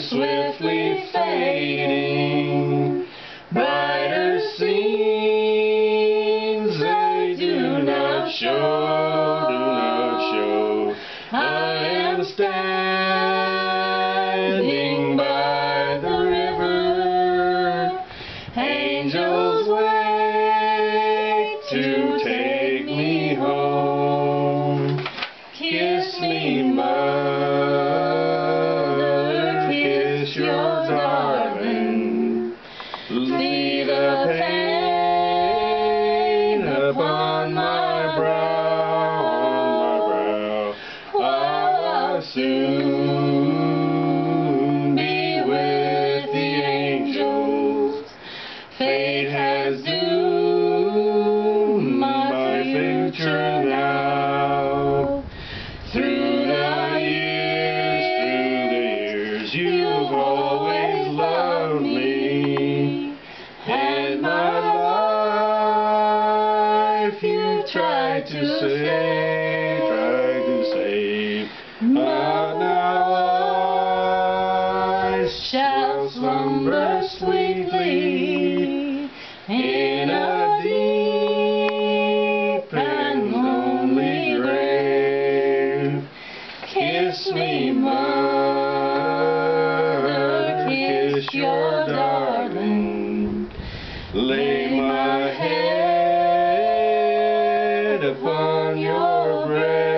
is swiftly fading. Brighter scenes they do not show. I am standing by the river. Angels wait to take me home. Kiss me, mother, kiss your darling. Leave the pain upon my brow, I'll soon be with the angels. Fate has doomed my future now. Through the years, you've always loved me, and my life you tried to save, but now I shall slumber sweetly in a deep and lonely grave. Kiss me, mother, kiss your darling. Lay my head upon your breast.